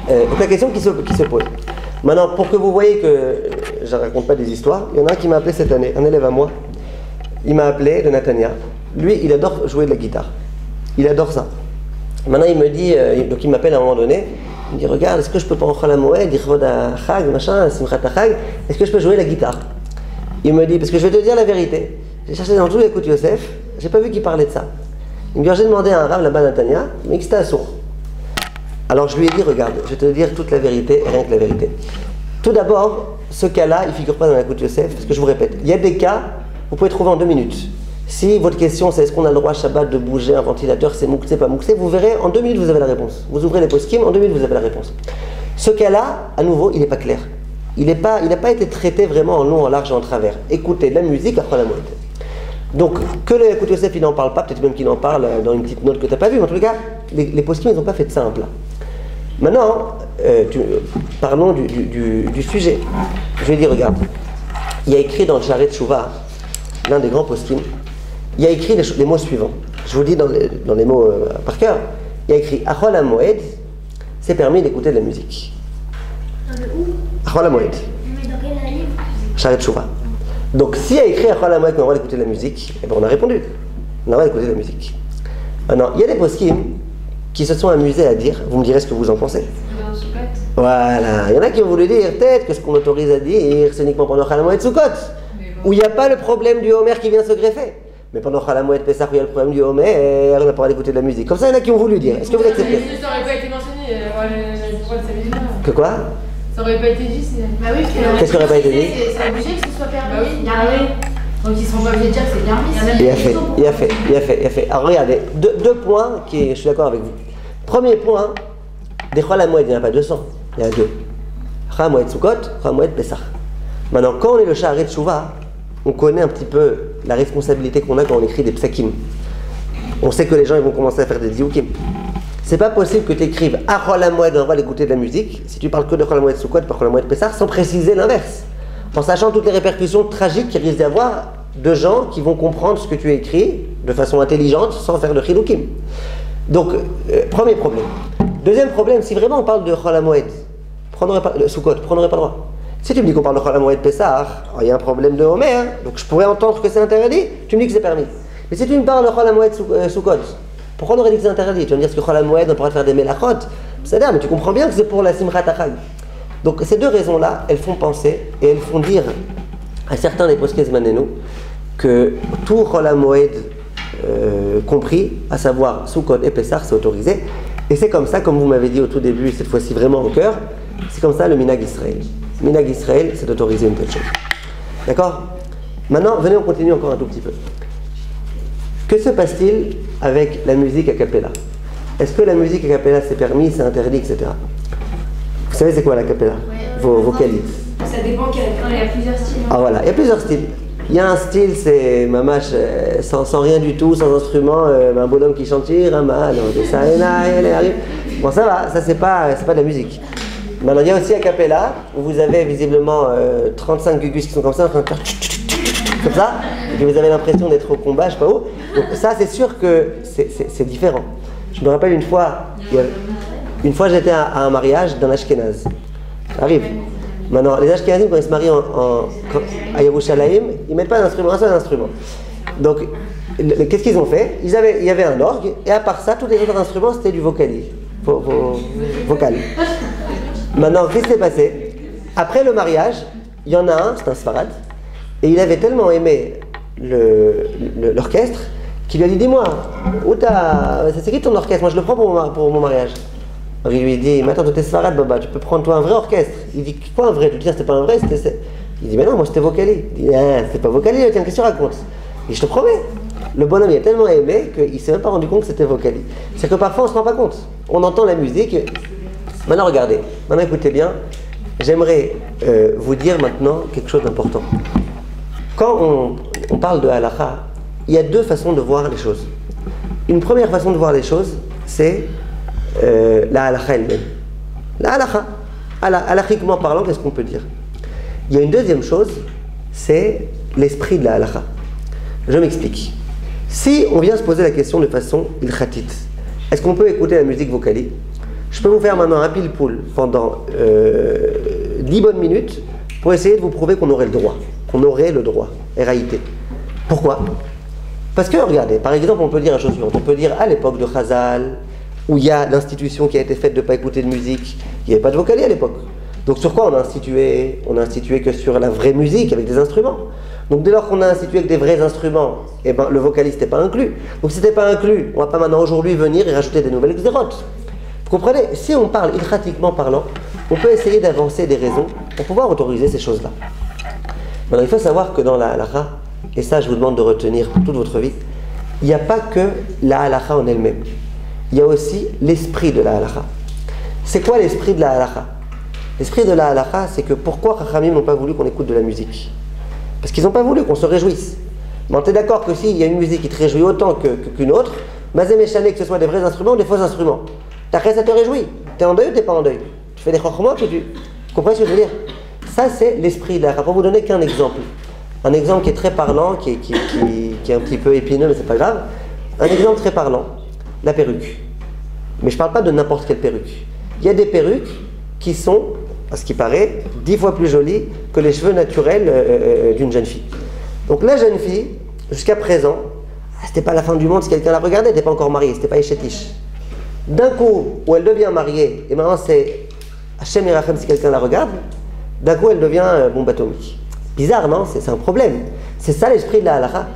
[SPEAKER 1] donc la question qui se pose. Maintenant, pour que vous voyez que je ne raconte pas des histoires, il y en a un qui m'a appelé cette année, un élève à moi. Il m'a appelé de Natania. Lui, il adore jouer de la guitare. Il adore ça. Maintenant, il me dit, donc il m'appelle à un moment donné. Il me dit, regarde, est-ce que je peux pas en Chol HaMoed, Ychvod HaChag, machin, Simchat HaChag, est-ce que je peux jouer la guitare? Il me dit, parce que je vais te dire la vérité. J'ai cherché dans tous les écoutes Yosef, j'ai pas vu qu'il parlait de ça. Il me dit, j'ai demandé à un rave là-bas à Natania, mais que c'était un sourd. Alors je lui ai dit, regarde, je vais te dire toute la vérité et rien que la vérité. Tout d'abord, ce cas-là, il ne figure pas dans l'écoute Yosef, parce que je vous répète, il y a des cas, vous pouvez trouver en 2 minutes. Si votre question c'est est-ce qu'on a le droit Shabbat de bouger un ventilateur, c'est mouxé, pas mouxé, vous verrez, en 2 minutes vous avez la réponse. Vous ouvrez les poskim, en 2 minutes vous avez la réponse. Ce cas-là, à nouveau, il n'est pas clair. Il n'a pas été traité vraiment en long, en large et en travers. Écoutez, la musique après la moitié. Donc, que le Écoute Yosef il n'en parle pas, peut-être même qu'il en parle dans une petite note que tu n'as pas vue, mais en tout cas, les poskim ils n'ont pas fait de simple. Maintenant, parlons du sujet. Je vais dire, regarde, il y a écrit dans le Sharet Tshuva, l'un des grands poskim, il y a écrit les mots suivants. Je vous dis dans les mots par cœur. Il y a écrit Chol HaMoed, c'est permis d'écouter de la musique. Chol HaMoed.
[SPEAKER 2] Mais dans quel livre?
[SPEAKER 1] Sharet Tshuva. Donc, s'il y a écrit Chol HaMoed qu'on a le droit d'écouter de la musique, eh ben on a répondu. On a le droit d'écouter de la musique. Maintenant, il y a des poskim qui se sont amusés à dire, vous me direz ce que vous en pensez. Voilà. Il y en a qui ont voulu dire, peut-être que ce qu'on autorise à dire, c'est uniquement pendant Chol HaMoed Sukkot, où il n'y a pas le problème du Homer qui vient se greffer. Mais pendant Chol HaMoed Pessah, où il y a le problème du Homer, on n'a pas le droit d'écouter de la musique. Comme ça, il y en a qui ont voulu dire. Est-ce que vous acceptez?
[SPEAKER 5] Ça n'aurait pas été mentionné,
[SPEAKER 1] Que quoi?
[SPEAKER 5] Ça aurait pas été dit,
[SPEAKER 3] Bah oui,
[SPEAKER 1] Qu'est-ce qui n'aurait pas été dit?
[SPEAKER 3] c'est obligé que ce soit permis.
[SPEAKER 5] Bah oui.
[SPEAKER 3] Ah oui. Donc ils ne seront pas obligés de dire que c'est permis.
[SPEAKER 1] Il a fait. Alors regardez, deux points qui, je suis d'accord avec vous. Premier point, des Chol HaMoed, il n'y en a pas 200, il y en a 2. Chol HaMoed Sukkot, Chol HaMoed Pessah. Maintenant, quand on est le Sharet Tshuva, on connaît un petit peu la responsabilité qu'on a quand on écrit des psakim. On sait que les gens ils vont commencer à faire des dioukim. C'est pas possible que tu écrives à Chol HaMoed, on va l'écouter de la musique, si tu parles que de Chol HaMoed Sukkot, pas Chol HaMoed Pessah, sans préciser l'inverse. En sachant toutes les répercussions tragiques qu'il risque d'y avoir de gens qui vont comprendre ce que tu as écrit de façon intelligente sans faire de chiloukim. Donc, premier problème. Deuxième problème, si vraiment on parle de Chol HaMoed, Sukkot, on n'aurait pas le droit. Si tu me dis qu'on parle de Chol HaMoed Pessah, il y a un problème de Homer, hein, donc je pourrais entendre que c'est interdit, tu me dis que c'est permis. Mais si tu me parles de Chol HaMoed Sukkot, pourquoi on aurait dit que c'est interdit? Tu vas me dire que Chol HaMoed, on pourrait faire des melachot, c'est-à-dire, mais tu comprends bien que c'est pour la Simchat HaChag. Donc ces deux raisons-là, elles font penser et elles font dire à certains des poskim Zmanenu que tout Chol HaMoed compris, à savoir Sukkot et Pessah, c'est autorisé. Et c'est comme ça, comme vous m'avez dit au tout début, cette fois-ci vraiment au cœur, c'est comme ça le Minhag Israël. Minhag Israël, c'est d'autoriser une telle chose. D'accord? Maintenant, venez, on continue encore un tout petit peu. Que se passe-t-il avec la musique a cappella? Est-ce que la musique a cappella c'est permis, c'est interdit, etc. Vous savez c'est quoi la cappella? Vos vocalises.
[SPEAKER 4] Ça dépend il y a plusieurs styles.
[SPEAKER 1] Ah voilà, il y a plusieurs styles. Il y a un style, c'est mamache, sans rien du tout, sans instrument, un bonhomme qui chante, bon ça va, ça c'est pas de la musique. Maintenant il y a aussi a cappella, où vous avez visiblement 35 gugus qui sont comme ça, en train de faire comme ça, et vous avez l'impression d'être au combat, je sais pas où. Donc ça c'est sûr que c'est différent. Je me rappelle une fois j'étais à un mariage d'un Ashkénaze. Ça arrive. Maintenant, les Ashkénazim, quand ils se marient à Yerushalayim, ils ne mettent pas d'instrument, un seul instrument. Donc, qu'est-ce qu'ils ont fait? Il y avait un orgue, et à part ça, tous les autres instruments, c'était du vocal. Maintenant, qu'est-ce qui s'est passé? Après le mariage, il y en a un, c'est un Sfarad, et il avait tellement aimé l'orchestre, qu'il lui a dit, dis-moi, c'est qui ton orchestre? Moi, je le prends pour mon mariage. Alors il lui dit, mais attends, toi t'es Sfarad, Baba, tu peux prendre toi un vrai orchestre. Il dit, quoi un vrai? Tu veux dire c'était pas un vrai, c'était... Il dit, mais non, moi c'était vocali. Il dit, ah, c'est pas vocali, tiens, qu'est-ce que tu racontes? Et je te promets, le bonhomme il a tellement aimé qu'il s'est même pas rendu compte que c'était vocali. C'est que parfois on se rend pas compte. On entend la musique. Maintenant regardez, maintenant écoutez bien, j'aimerais vous dire maintenant quelque chose d'important. Quand on parle de halakha, il y a deux façons de voir les choses. Une première façon de voir les choses, c'est la halakha elle-même. La halakha, halakhiquement parlant, qu'est-ce qu'on peut dire? Il y a une deuxième chose, c'est l'esprit de la halakha. Je m'explique. Si on vient se poser la question de façon ilkhatite, est-ce qu'on peut écouter la musique vocali? Je peux vous faire maintenant un pile-poule pendant 10 bonnes minutes pour essayer de vous prouver qu'on aurait le droit. Qu'on aurait le droit. R.A.I.T. Pourquoi? Parce que, regardez, par exemple, on peut dire la chose suivante. On peut dire à l'époque de Chazal, où il y a l'institution qui a été faite de ne pas écouter de musique, il n'y avait pas de vocali à l'époque. Donc sur quoi on a institué? On a institué que sur la vraie musique, avec des instruments. Donc dès lors qu'on a institué que des vrais instruments, eh ben, le vocaliste n'était pas inclus. Donc si ce n'était pas inclus, on ne va pas maintenant aujourd'hui venir et rajouter des nouvelles xérotes. Vous comprenez? Si on parle ilkhatiquement parlant, on peut essayer d'avancer des raisons pour pouvoir autoriser ces choses-là. Maintenant il faut savoir que dans la halakha, et ça je vous demande de retenir pour toute votre vie, il n'y a pas que la halakha en elle-même. Il y a aussi l'esprit de la halakha. C'est quoi l'esprit de la halakha? L'esprit de la halakha, c'est que pourquoi Chachamim n'ont pas voulu qu'on écoute de la musique? Parce qu'ils n'ont pas voulu qu'on se réjouisse. Mais tu es d'accord que s'il y a une musique qui te réjouit autant qu'une autre, mazé méchané, que ce soit des vrais instruments ou des faux instruments, t'as rien, ça te réjouit. T'es en deuil ou t'es pas en deuil? Tu fais des chorchements ou tu... Vous comprenez ce que je veux dire? Ça, c'est l'esprit de la halakha. Pour vous donner qu'un exemple. Un exemple qui est très parlant, qui est un petit peu épineux, mais c'est pas grave. Un exemple très parlant. La perruque. Mais je ne parle pas de n'importe quelle perruque. Il y a des perruques qui sont, à ce qui paraît, 10 fois plus jolies que les cheveux naturels d'une jeune fille. Donc la jeune fille, jusqu'à présent, c'était pas la fin du monde si quelqu'un la regardait, elle n'était pas encore mariée, c'était pas Échetiche. D'un coup, où elle devient mariée, et maintenant c'est Hachem Yerachem si quelqu'un la regarde, d'un coup elle devient bombe atomique. Bizarre, non? C'est un problème. C'est ça l'esprit de la halakha.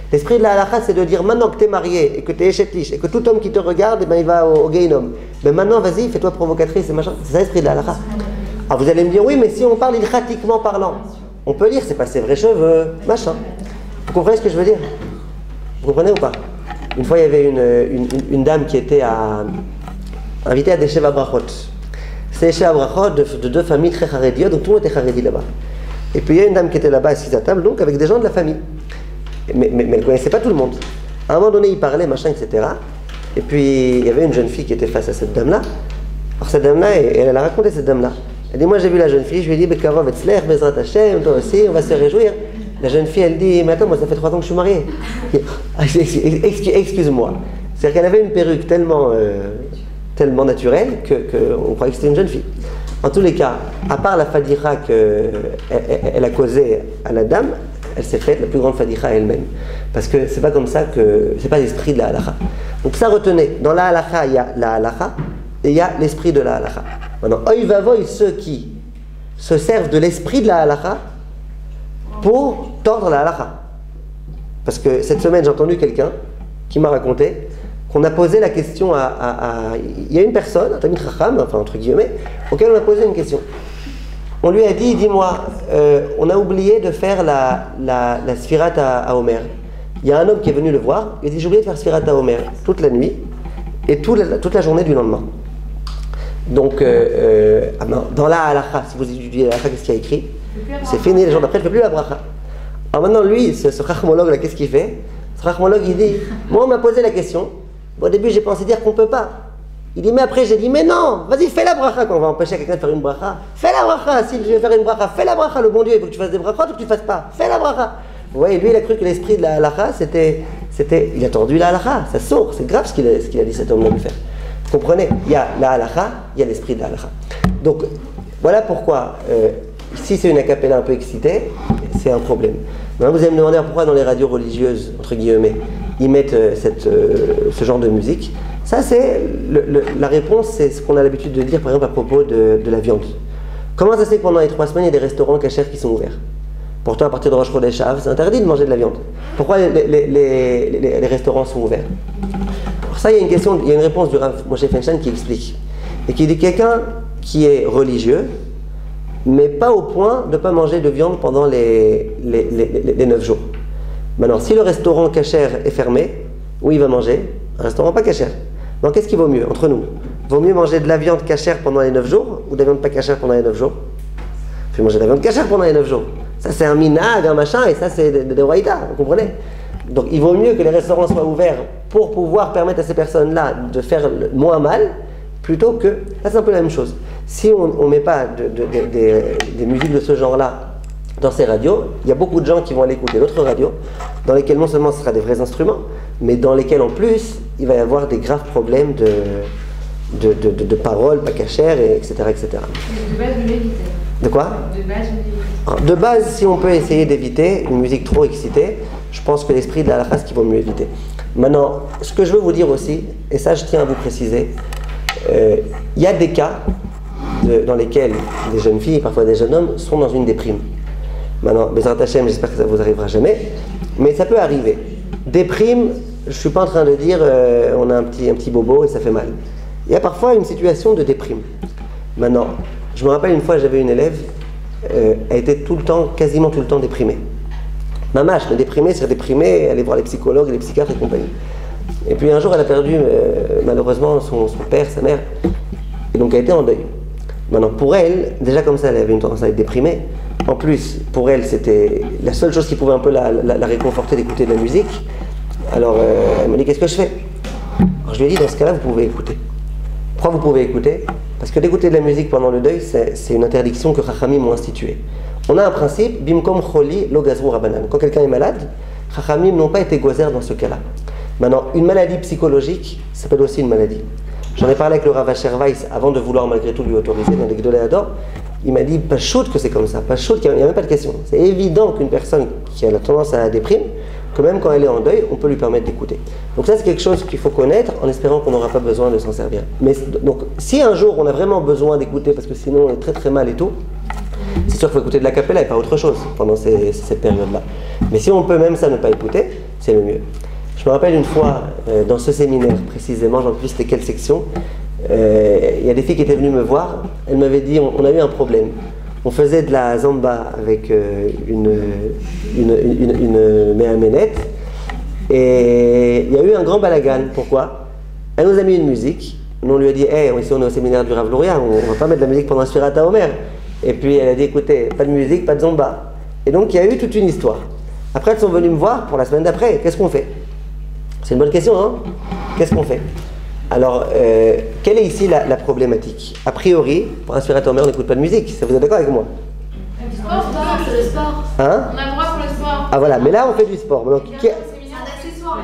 [SPEAKER 1] L'esprit de la halakha, c'est de dire maintenant que tu es marié et que tu es échetiche et que tout homme qui te regarde, eh ben, il va au Gehinom. Mais maintenant, vas-y, fais-toi provocatrice et machin. C'est ça l'esprit de la halakha. Alors vous allez me dire, oui, mais si on parle ilkhatiquement parlant, on peut dire c'est pas ses vrais cheveux, machin. Vous comprenez ce que je veux dire? Vous comprenez ou pas? Une fois, il y avait une dame qui était invitée à des Sheva Brachot. C'est des Sheva Brachot de deux familles très charédiotes, donc tout le monde était charédi là-bas. Et puis il y a une dame qui était là-bas assise à table, donc avec des gens de la famille. Mais elle ne connaissait pas tout le monde. À un moment donné, il parlait, machin, etc. Et puis, il y avait une jeune fille qui était face à cette dame-là. Alors, cette dame-là, elle a raconté cette dame-là. Elle dit, moi, j'ai vu la jeune fille, je lui ai dit, Bekarov etzler, Bezrat Hashem, toi aussi, on va se réjouir. La jeune fille, elle dit, mais attends, moi, ça fait 3 ans que je suis mariée. Excuse-moi. C'est-à-dire qu'elle avait une perruque tellement naturelle qu'on croyait que c'était une jeune fille. En tous les cas, à part la fadicha qu'elle a causée à la dame, elle s'est faite la plus grande fadicha elle-même. Parce que c'est pas comme ça que... c'est pas l'esprit de la halakha. Donc ça retenez, dans la halakha, il y a la halakha et il y a l'esprit de la halakha. Maintenant, oy vavoy ceux qui se servent de l'esprit de la halakha pour tordre la halakha. Parce que cette semaine, j'ai entendu quelqu'un qui m'a raconté qu'on a posé la question il y a une personne, un Tamid Chacham, enfin entre guillemets, auquel on a posé une question. On lui a dit, dis-moi, on a oublié de faire la Sfirat à Omer. Il y a un homme qui est venu le voir, il dit j'ai oublié de faire Sfirat HaOmer toute la nuit et toute la journée du lendemain. Donc, dans la halakha, si vous étudiez la halakha, qu'est-ce qu'il y a écrit? C'est fini, les jours d'après, je ne fais plus la bracha. Alors maintenant, lui, ce chachmologue là, qu'est-ce qu'il fait? Ce chachmologue, il dit, moi on m'a posé la question, au début j'ai pensé dire qu'on ne peut pas. Il dit, mais après j'ai dit, mais non, vas-y, fais la bracha. Quand on va empêcher quelqu'un de faire une bracha, fais la bracha. Si je vais faire une bracha, fais la bracha. Le bon Dieu, il faut que tu fasses des brachas ou que tu ne fasses pas. Fais la bracha. Vous voyez, lui, il a cru que l'esprit de la halakha, il a tordu la halakha. Ça sort, c'est grave ce qu'il a dit cet homme-là de faire. Vous comprenez? Il y a la halakha, il y a l'esprit de la halakha. Donc, voilà pourquoi, si c'est une a cappella un peu excitée, c'est un problème. Maintenant, vous allez me demander pourquoi dans les radios religieuses, entre guillemets, ils mettent ce genre de musique. Ça, c'est la réponse, c'est ce qu'on a l'habitude de dire, par exemple, à propos de la viande. Comment ça se fait que pendant les 3 semaines, il y a des restaurants cachers qui sont ouverts? Pourtant, à partir de Rosh Chodesh Av, c'est interdit de manger de la viande. Pourquoi les restaurants sont ouverts? Pour ça, il y a une réponse du Rav Moshe Feinstein qui explique. Et qui dit quelqu'un qui est religieux, mais pas au point de ne pas manger de viande pendant les 9 jours. Maintenant, si le restaurant kasher est fermé, où il va manger? Un restaurant pas kasher. Donc, qu'est-ce qui vaut mieux entre nous? Vaut mieux manger de la viande kasher pendant les 9 jours ou de la viande pas kasher pendant les 9 jours? Il faut manger de la viande kasher pendant les 9 jours. Ça, c'est un minag, un machin, et ça, c'est de waïda, vous comprenez? Donc, il vaut mieux que les restaurants soient ouverts pour pouvoir permettre à ces personnes-là de faire moins mal, plutôt que... Là, c'est un peu la même chose. Si on ne met pas des musiques de ce genre-là dans ces radios, il y a beaucoup de gens qui vont aller écouter d'autres radios, dans lesquelles non seulement ce sera des vrais instruments, mais dans lesquels en plus, il va y avoir des graves problèmes de paroles, pas cachères, etc., etc.
[SPEAKER 5] De base, je l'évitais.
[SPEAKER 1] De quoi?
[SPEAKER 5] De base, je l'évitais.
[SPEAKER 1] De base, si on peut essayer d'éviter une musique trop excitée, je pense que l'esprit de la halakha, c'est qu'il vaut mieux éviter. Maintenant, ce que je veux vous dire aussi, et ça je tiens à vous préciser, il y a des cas dans lesquels des jeunes filles, parfois des jeunes hommes, sont dans une déprime. Maintenant, Bezrat Hashem, j'espère que ça vous arrivera jamais, mais ça peut arriver. Déprime, je ne suis pas en train de dire on a un petit bobo et ça fait mal. Il y a parfois une situation de déprime. Maintenant, je me rappelle une fois, j'avais une élève, elle était quasiment tout le temps déprimée. Mamache, mais déprimée, c'est déprimée, aller voir les psychologues, les psychiatres et compagnie. Et puis un jour, elle a perdu malheureusement son père, sa mère, et donc elle était en deuil. Maintenant, pour elle, déjà comme ça, elle avait une tendance à être déprimée. En plus, pour elle, c'était la seule chose qui pouvait un peu la réconforter d'écouter de la musique. Alors, elle m'a dit, qu'est-ce que je fais? Alors, je lui ai dit, dans ce cas-là, vous pouvez écouter. Pourquoi vous pouvez écouter? Parce que d'écouter de la musique pendant le deuil, c'est une interdiction que Chachamim ont instituée. On a un principe, bimkom choli lo gazru rabanan. Quand quelqu'un est malade, Chachamim n'ont pas été gozer dans ce cas-là. Maintenant, une maladie psychologique s'appelle aussi une maladie. J'en ai parlé avec le Rav Asher Weiss avant de vouloir malgré tout lui autoriser dans les Gdolei Hador. Il m'a dit, pas shoot que c'est comme ça, pas shoot qu'il n'y a même pas de question. C'est évident qu'une personne qui a la tendance à la déprime, que même quand elle est en deuil, on peut lui permettre d'écouter. Donc ça, c'est quelque chose qu'il faut connaître en espérant qu'on n'aura pas besoin de s'en servir. Mais donc, si un jour on a vraiment besoin d'écouter, parce que sinon on est très très mal et tout, c'est sûr qu'il faut écouter de la cappella et pas autre chose pendant cette période-là. Mais si on peut même ça ne pas écouter, c'est le mieux. Je me rappelle une fois, dans ce séminaire précisément, j'en sais plus c'était quelle section, il y a des filles qui étaient venues me voir, elles m'avaient dit, on a eu un problème. On faisait de la zamba avec une méhaménette et il y a eu un grand balagan. Pourquoi? Elle nous a mis une musique. Nous on lui a dit, ici on est au séminaire du Rav Luria, on ne va pas mettre de la musique pendant Sfirat HaOmer. Et puis elle a dit, écoutez, pas de musique, pas de zamba. Et donc il y a eu toute une histoire. Après elles sont venues me voir pour la semaine d'après. Qu'est-ce qu'on fait? C'est une bonne question, hein? Qu'est-ce qu'on fait? Alors, quelle est ici la problématique? A priori, pour un Sfirat HaOmer, on n'écoute pas de musique. Vous êtes d'accord avec moi?
[SPEAKER 5] Le sport, c'est le sport.
[SPEAKER 1] Hein?
[SPEAKER 5] On a le droit pour le sport.
[SPEAKER 1] Ah voilà, mais là on fait du sport. Donc,
[SPEAKER 5] C'est un accessoire.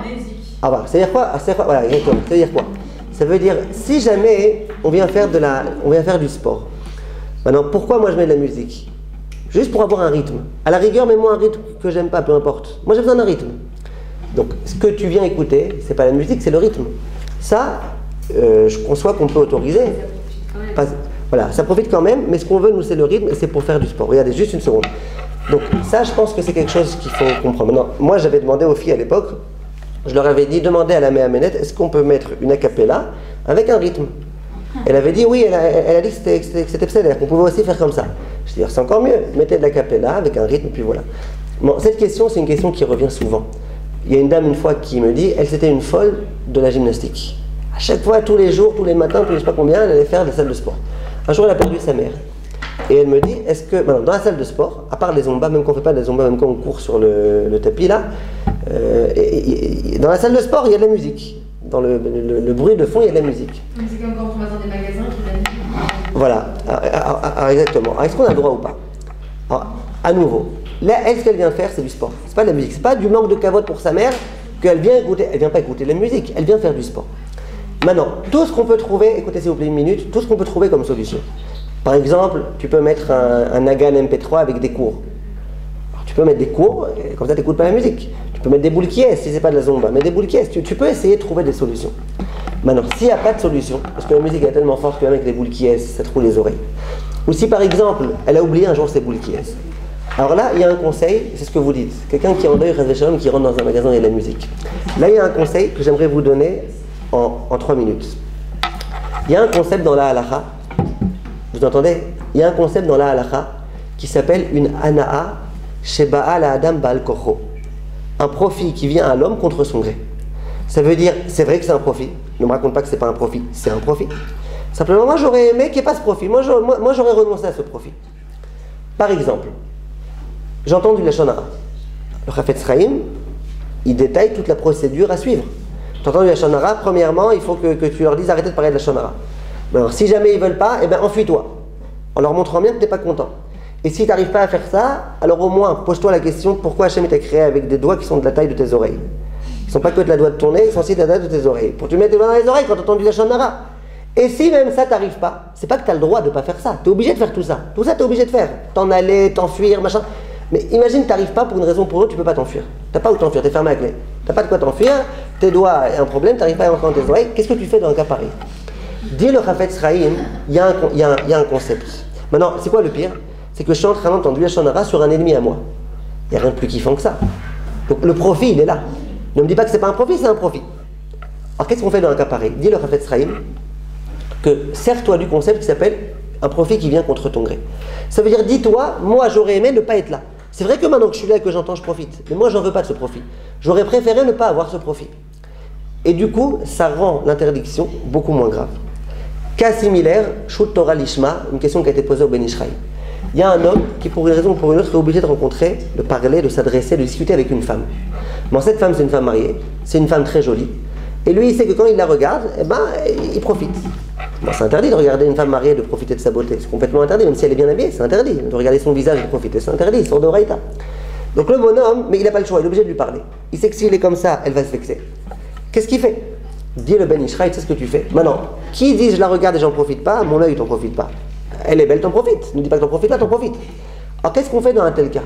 [SPEAKER 1] ah bah, ça veut dire quoi? Voilà, exactement. Ça veut dire quoi? Ça veut dire, si jamais on vient faire du sport. Maintenant, pourquoi moi je mets de la musique? Juste pour avoir un rythme. À la rigueur, mets-moi un rythme que j'aime pas, peu importe. Moi j'ai besoin d'un rythme. Donc, ce que tu viens écouter, c'est pas la musique, c'est le rythme. Ça, je conçois qu'on peut autoriser. Voilà, ça profite quand même, mais ce qu'on veut, nous, c'est le rythme et c'est pour faire du sport. Regardez, juste une seconde. Donc, ça, je pense que c'est quelque chose qu'il faut comprendre. Maintenant, moi, j'avais demandé aux filles à l'époque, je leur avais dit, demandez à la méhaménette, est-ce qu'on peut mettre une a cappella avec un rythme? Elle avait dit oui, elle a dit que c'était psédère, qu'on pouvait aussi faire comme ça. Je dis, c'est encore mieux, mettez de la cappella avec un rythme, puis voilà. Bon, cette question, c'est une question qui revient souvent. Il y a une dame une fois qui me dit, elle c'était une folle de la gymnastique. À chaque fois, tous les jours, tous les matins, tous les je sais pas combien, elle allait faire des salles de sport. Un jour, elle a perdu sa mère. Et elle me dit, est-ce que, dans la salle de sport, à part les zombas, même quand on fait pas des zombas, même quand on court sur le tapis là, dans la salle de sport, il y a de la musique. Dans le bruit de fond, il y a de la musique.
[SPEAKER 5] C'est comme quand on va dans des magasins qui la musique.
[SPEAKER 1] Voilà, alors, exactement. Alors, est-ce qu'on a le droit ou pas? Alors, à nouveau, là, elle, ce qu'elle vient faire, c'est du sport. C'est pas de la musique, c'est pas du manque de cavote pour sa mère qu'elle vient écouter. Elle vient pas écouter la musique, elle vient faire du sport. Maintenant, tout ce qu'on peut trouver, écoutez s'il vous plaît une minute, tout ce qu'on peut trouver comme solution. Par exemple, tu peux mettre un Nagan MP3 avec des cours. Alors, tu peux mettre des cours, et comme ça tu n'écoutes pas la musique. Tu peux mettre des boules qui est, si c'est pas de la zomba, mais des boules qui est. Tu peux essayer de trouver des solutions. Maintenant, s'il n'y a pas de solution, parce que la musique est tellement forte que même avec des boules qui est, ça te roule les oreilles. Ou si par exemple, elle a oublié un jour ses boules qui est. Alors là, il y a un conseil, c'est ce que vous dites. Quelqu'un qui est en deuil, qui rentre dans un magasin et il y a de la musique. Là, il y a un conseil que j'aimerais vous donner en 3 minutes. Il y a un concept dans la halakha, vous entendez? Il y a un concept dans la halakha qui s'appelle une ana'a sheba'a la adam ba'al kocho. Un profit qui vient à l'homme contre son gré. Ça veut dire, c'est vrai que c'est un profit. Ne me raconte pas que c'est pas un profit, c'est un profit. Simplement, moi j'aurais aimé qu'il n'y ait pas ce profit. Moi j'aurais renoncé à ce profit. Par exemple, j'entends du lashon hara. Le Chafetz Chaim, il détaille toute la procédure à suivre. Tu entends du lashon hara, premièrement, il faut que tu leur dises arrêtez de parler de lashon hara. Alors, si jamais ils ne veulent pas, eh ben, enfuis-toi. En leur montrant bien que tu n'es pas content. Et si tu n'arrives pas à faire ça, alors au moins, pose-toi la question pourquoi Hachem t'a créé avec des doigts qui sont de la taille de tes oreilles. Ils ne sont pas que de la doigt de ton nez, ils sont aussi de la taille de tes oreilles. Pour que tu mettes tes doigts dans les oreilles quand tu entends du lashon hara. Et si même ça t'arrive pas, c'est pas que tu as le droit de ne pas faire ça. Tu es obligé de faire tout ça. Tout ça, tu es obligé de faire. T'en aller, t'enfuir, machin. Mais imagine, tu n'arrives pas pour une raison ou pour une autre, tu ne peux pas t'enfuir. Tu n'as pas où t'enfuir, tu es fermé à clé. Tu n'as pas de quoi t'enfuir, tes doigts, un problème, tu n'arrives pas à entendre tes oreilles. Qu'est-ce que tu fais dans un cas pareil? Dit le Chafetz Chaim, il y a un concept. Maintenant, c'est quoi le pire? C'est que je suis en train d'entendre du lashon hara sur un ennemi à moi. Il n'y a rien de plus kiffant que ça. Donc le profit, il est là. Ne me dis pas que c'est pas un profit, c'est un profit. Alors qu'est-ce qu'on fait dans un cas pareil? Dit le Chafetz Chaim que sers-toi du concept qui s'appelle un profit qui vient contre ton gré. Ça veut dire, dis-toi, moi j'aurais aimé ne pas être là. C'est vrai que maintenant que je suis là et que j'entends, je profite. Mais moi, j'en veux pas de ce profit. J'aurais préféré ne pas avoir ce profit. Et du coup, ça rend l'interdiction beaucoup moins grave. Cas similaire, Shut Torah Lishma, une question qui a été posée au Ben Ish Chai. Il y a un homme qui, pour une raison ou pour une autre, est obligé de rencontrer, de parler, de s'adresser, de discuter avec une femme. Bon, cette femme, c'est une femme mariée, c'est une femme très jolie. Et lui, il sait que quand il la regarde, eh ben, il profite. Bon, c'est interdit de regarder une femme mariée et de profiter de sa beauté. C'est complètement interdit, même si elle est bien habillée, c'est interdit. De regarder son visage et de profiter, c'est interdit, il sort de Raïta. Donc le bonhomme, mais il n'a pas le choix, il est obligé de lui parler. Il sait que s'il est comme ça, elle va se vexer. Qu'est-ce qu'il fait? Dis le Ben Ish Chai, tu sais ce que tu fais. Maintenant, qui dit je la regarde et j'en profite pas, mon œil t'en profite pas. Elle est belle, t'en profites. Ne dis pas que t'en profites pas, t'en profites. Alors qu'est-ce qu'on fait dans un tel cas?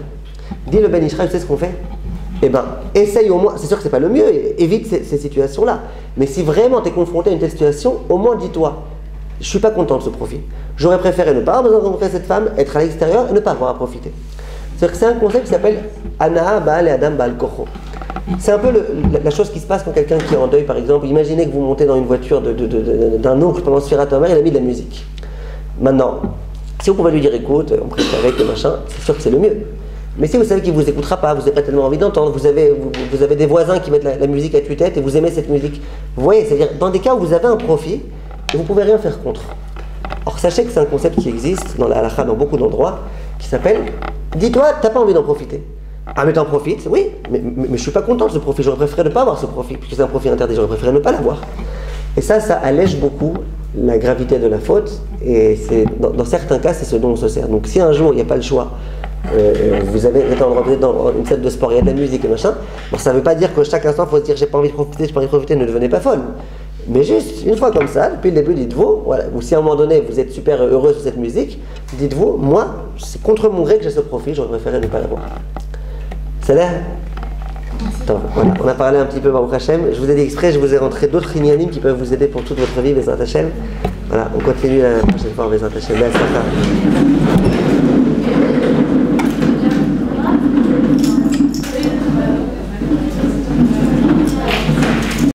[SPEAKER 1] Dis le Ben Ish Chai, tu sais ce qu'on fait? Eh bien, essaye au moins, c'est sûr que c'est pas le mieux, évite ces situations-là. Mais si vraiment tu es confronté à une telle situation, au moins dis-toi, je suis pas content de ce profit. J'aurais préféré ne pas avoir besoin de rencontrer cette femme, être à l'extérieur et ne pas avoir à profiter. C'est-à-dire que c'est un concept qui s'appelle Ana'a Ba'al et Adam Ba'al Kocho. C'est un peu la chose qui se passe quand quelqu'un qui est en deuil, par exemple, imaginez que vous montez dans une voiture d'un oncle pendant Sfirat HaOmer, il a mis de la musique. Maintenant, si vous pouvez lui dire écoute, on préférait que machin, c'est sûr que c'est le mieux. Mais si vous savez qu'il ne vous écoutera pas, vous n'avez pas tellement envie d'entendre, vous avez des voisins qui mettent la musique à tue-tête et vous aimez cette musique, vous voyez, c'est-à-dire dans des cas où vous avez un profit et vous ne pouvez rien faire contre. Or sachez que c'est un concept qui existe dans la halakha, dans beaucoup d'endroits, qui s'appelle dis-toi, t'as pas envie d'en profiter. Ah mais t'en profites, oui, mais je suis pas content de ce profit, j'aurais préféré ne pas avoir ce profit, puisque c'est un profit interdit, j'aurais préféré ne pas l'avoir. Et ça allège beaucoup la gravité de la faute, et dans certains cas, c'est ce dont on se sert. Donc si un jour il n'y a pas le choix, vous êtes dans une salle de sport, il y a de la musique et machin, bon, ça ne veut pas dire que chaque instant il faut se dire j'ai pas envie de profiter, ne devenez pas folle. Mais juste une fois comme ça, depuis le début, dites-vous, voilà, ou si à un moment donné vous êtes super heureux sur cette musique, dites-vous, moi, c'est contre mon gré que j'ai ce profit, j'aurais préféré ne pas l'avoir. C'est là? Attends, voilà, on a parlé un petit peu Baruch Hashem. Je vous ai dit exprès, je vous ai rentré d'autres inyanim qui peuvent vous aider pour toute votre vie, Bezrat Hashem. Voilà, on continue la prochaine fois, Bezrat Hashem.